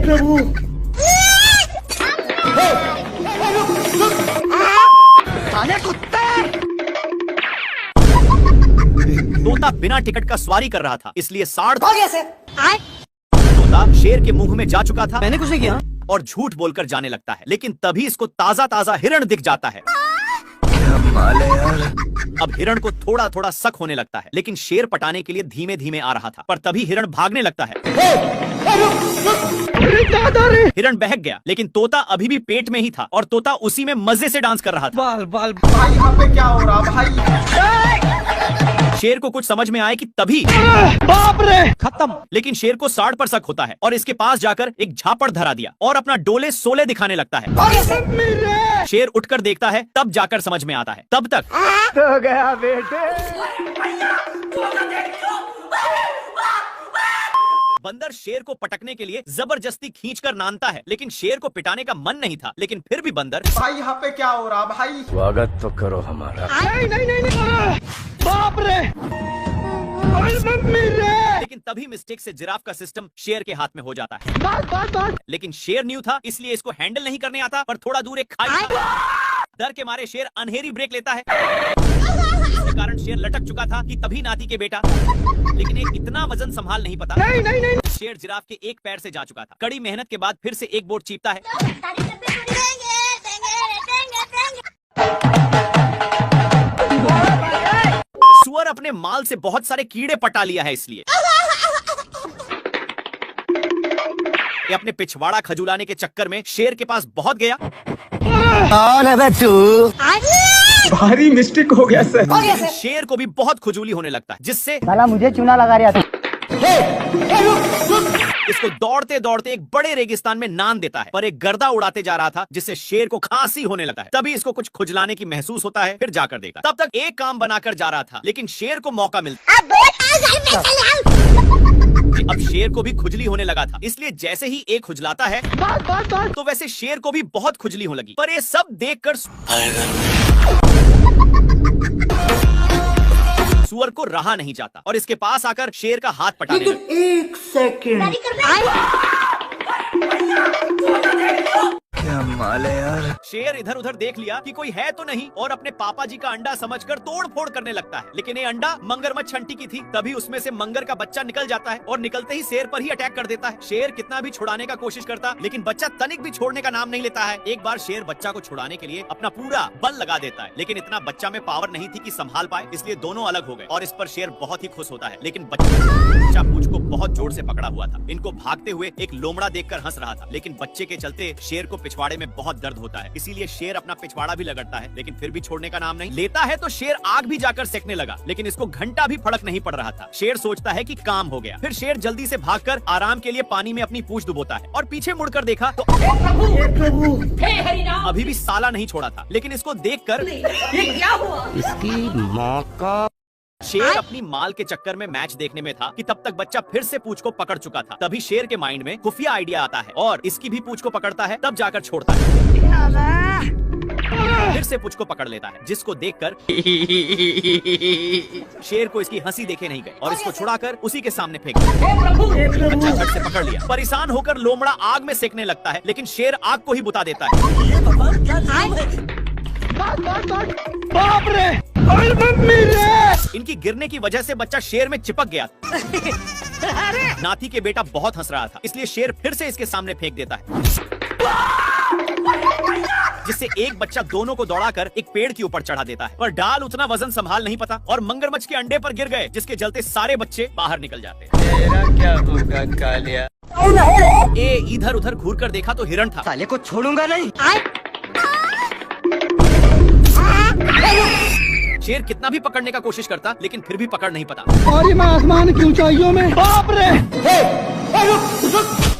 प्रभु। तोता बिना टिकट का सवारी कर रहा था, इसलिए साढ़ तोता शेर के मुंह में जा चुका था। मैंने कुछ नहीं किया और झूठ बोलकर जाने लगता है, लेकिन तभी इसको ताजा ताजा हिरण दिख जाता है। अब हिरण को थोड़ा थोड़ा शक होने लगता है, लेकिन शेर पटाने के लिए धीमे धीमे आ रहा था। पर तभी हिरण भागने लगता है। हिरण बहक गया, लेकिन तोता अभी भी पेट में ही था और तोता उसी में मजे से डांस कर रहा था। बाल बाल भाई यहाँ पे क्या हो रहा भाई? शेर को कुछ समझ में आए कि तभी बाप रे खत्म। लेकिन शेर को साढ़ पर शक होता है और इसके पास जाकर एक झापड़ धरा दिया और अपना डोले सोले दिखाने लगता है। शेर उठकर देखता है, तब जाकर समझ में आता है। तब तक तो गया बेटे। बंदर शेर को पटकने के लिए जबरदस्ती खींचकर नानता है, लेकिन शेर को पिटाने का मन नहीं था। लेकिन फिर भी बंदर भाई यहाँ पे क्या हो रहा भाई? स्वागत तो करो हमारा। नहीं बाप रे मम्मी रे। लेकिन तभी मिस्टेक से जिराफ का सिस्टम शेर के हाथ में हो जाता है। बात लेकिन शेर न्यू था, इसलिए इसको हैंडल नहीं करने आता। पर थोड़ा दूर एक खाई था। डर के मारे शेर अनहेरी ब्रेक लेता है, जिसके कारण शेर लटक चुका था कि तभी नाती के बेटा, लेकिन एक इतना वजन संभाल नहीं पता। नहीं शेर जिराफ के एक पैर से जा चुका था। कड़ी मेहनत के बाद फिर से एक बोर्ड चीपता है। सुअर अपने माल से बहुत सारे कीड़े पटा लिया है, इसलिए ये अपने पिछवाड़ा खजुलाने के चक्कर में शेर के पास बहुत गया। भारी मिस्टेक हो गया सर। शेर को भी बहुत खुजूली होने लगता है, जिससे साला मुझे चूना लगा रहा था। इसको दौड़ते दौड़ते एक बड़े रेगिस्तान में नान देता है। पर एक गर्दा उड़ाते जा रहा था, जिससे शेर को खांसी होने लगता है। तभी इसको कुछ खुजलाने की महसूस होता है, फिर जाकर देखता। तब तक एक काम बनाकर जा रहा था, लेकिन शेर को मौका मिलता। अब शेर को भी खुजली होने लगा था, इसलिए जैसे ही एक खुजलाता है तो वैसे शेर को भी बहुत खुजली होने लगी। पर ये सब देखकर सुअर को रहा नहीं जाता और इसके पास आकर शेर का हाथ पटाने लगा। एक सेकंड। क्या माल है यार। शेर इधर उधर देख लिया कि कोई है तो नहीं और अपने पापा जी का अंडा समझकर तोड़ फोड़ करने लगता है। लेकिन ये अंडा मगरमच्छ छंटी की थी। तभी उसमें से मंगर का बच्चा निकल जाता है और निकलते ही शेर पर ही अटैक कर देता है। शेर कितना भी छुड़ाने का कोशिश करता, लेकिन बच्चा तनिक भी छोड़ने का नाम नहीं लेता है। एक बार शेर बच्चा को छुड़ाने के लिए अपना पूरा बल लगा देता है, लेकिन इतना बच्चा में पावर नहीं थी कि संभाल पाए, इसलिए दोनों अलग हो गए। और इस पर शेर बहुत ही खुश होता है, लेकिन बच्चा पूंछ को बहुत जोर से पकड़ा हुआ था। इनको भागते हुए एक लोमड़ा देखकर हंस रहा था, लेकिन बच्चे के चलते शेर को पिछवाड़े में बहुत दर्द होता है। इसीलिए शेर अपना पिछवाड़ा भी लगड़ता है, लेकिन फिर भी छोड़ने का नाम नहीं लेता है। तो शेर आग भी जाकर सेकने लगा, लेकिन इसको घंटा भी फर्क नहीं पड़ रहा था। शेर सोचता है कि काम हो गया। फिर शेर जल्दी से भागकर आराम के लिए पानी में अपनी पूंछ डुबोता है और पीछे मुड़कर देखा तो अभी भी साला नहीं छोड़ा था। लेकिन इसको देखकर इसकी माँ का। शेर अपनी माल के चक्कर में मैच देखने में था कि तब तक बच्चा फिर से पूंछ को पकड़ चुका था। तभी शेर के माइंड में खुफिया आइडिया आता है और इसकी भी पूंछ को पकड़ता है, तब जाकर छोड़ता है। फिर से पूंछ को पकड़ लेता है, जिसको देखकर शेर को इसकी हंसी देखे नहीं गए और इसको छुड़ाकर उसी के सामने फेंक दिया। बच्चा झट से पकड़ लिया। परेशान होकर लोमड़ा आग में सेकने लगता है, लेकिन शेर आग को ही बुता देता है। बाप रे मम्मी रे। इनकी गिरने की वजह से बच्चा शेर में चिपक गया। नाती के बेटा बहुत हंस रहा था, इसलिए शेर फिर से इसके सामने फेंक देता है, जिससे एक बच्चा दोनों को दौड़ाकर एक पेड़ के ऊपर चढ़ा देता है। पर डाल उतना वजन संभाल नहीं पाता और मगरमच्छ के अंडे पर गिर गए, जिसके चलते सारे बच्चे बाहर निकल जाते हैं। तेरा क्या होगा कालिया। ए इधर उधर घूर कर देखा तो हिरण था। साले को छोड़ूंगा नहीं। शेर कितना भी पकड़ने का कोशिश करता, लेकिन फिर भी पकड़ नहीं पाता। और मैं आसमान की ऊंचाइयों में। बाप रे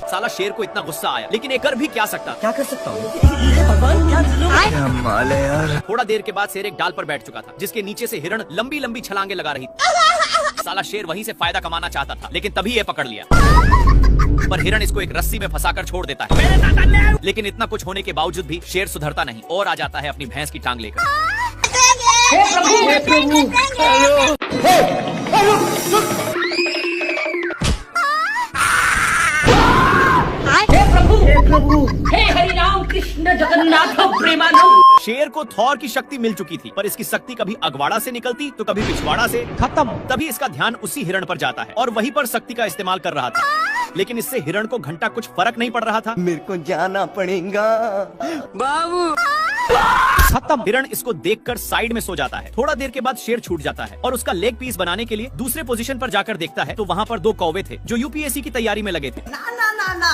साला शेर को इतना गुस्सा आया, लेकिन ये कर भी क्या सकता। क्या कर सकता हूँ? क्या माल है यार। थोड़ा देर के बाद शेर एक डाल पर बैठ चुका था, जिसके नीचे से हिरण लंबी लंबी छलांगे लगा रही थी। साला शेर वहीं से फायदा कमाना चाहता था, लेकिन तभी ये पकड़ लिया। पर हिरण इसको एक रस्सी में फंसाकर छोड़ देता है। लेकिन इतना कुछ होने के बावजूद भी शेर सुधरता नहीं और आ जाता है अपनी भैंस की टांग लेकर। प्रभु हे हरि राम कृष्ण जगन्नाथ प्रेमानंद। शेर को थॉर की शक्ति मिल चुकी थी, पर इसकी शक्ति कभी अगवाड़ा से निकलती तो कभी पिछवाड़ा से। खत्म। तभी इसका ध्यान उसी हिरण पर जाता है और वहीं पर शक्ति का इस्तेमाल कर रहा था, लेकिन इससे हिरण को घंटा कुछ फर्क नहीं पड़ रहा था। मेरे को जाना पड़ेगा बाबू। खत्म। हिरण इसको देखकर साइड में सो जाता है। थोड़ा देर के बाद शेर छूट जाता है और उसका लेग पीस बनाने के लिए दूसरे पोजीशन पर जाकर देखता है तो वहाँ पर 2 कौवे थे जो यूपीएससी की तैयारी में लगे थे।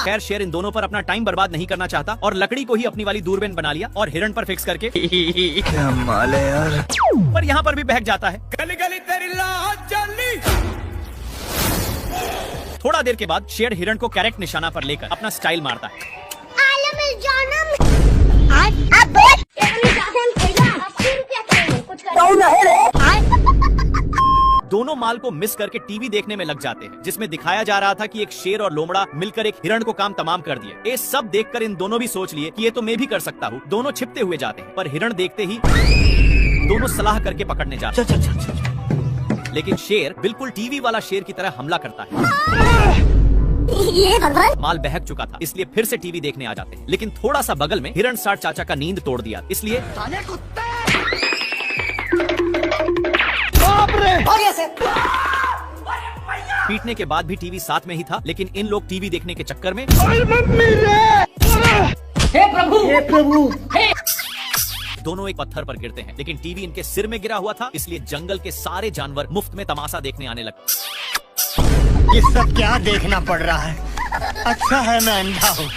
खैर शेर इन दोनों पर अपना टाइम बर्बाद नहीं करना चाहता और लकड़ी को ही अपनी वाली दूरबीन बना लिया और हिरण पर फिक्स करके क्या माल है यार। पर यहाँ पर भी बहक जाता है। गली गली तेरी लाज जली। थोड़ा देर के बाद शेर हिरण को करेक्ट निशाना पर लेकर अपना स्टाइल मारता है। दोनों माल को मिस करके टीवी देखने में लग जाते हैं, जिसमें दिखाया जा रहा था कि एक शेर और लोमड़ा मिलकर एक हिरण को काम तमाम कर दिए। ये सब देखकर इन दोनों भी सोच लिए कि ये तो मैं भी कर सकता हूँ। दोनों छिपते हुए जाते हैं, पर हिरण देखते ही दोनों सलाह करके पकड़ने जाते हैं। लेकिन शेर बिल्कुल टीवी वाला शेर की तरह हमला करता है। माल बहक चुका था, इसलिए फिर से टीवी देखने आ जाते हैं, लेकिन थोड़ा सा बगल में हिरण साठ चाचा का नींद तोड़ दिया, इसलिए पीटने के बाद भी टीवी साथ में ही था। लेकिन इन लोग टीवी देखने के चक्कर में हे प्रभु दोनों एक पत्थर पर गिरते हैं, लेकिन टीवी इनके सिर में गिरा हुआ था, इसलिए जंगल के सारे जानवर मुफ्त में तमाशा देखने आने लगे। ये सब क्या देखना पड़ रहा है? अच्छा है मैं अंधा हूँ।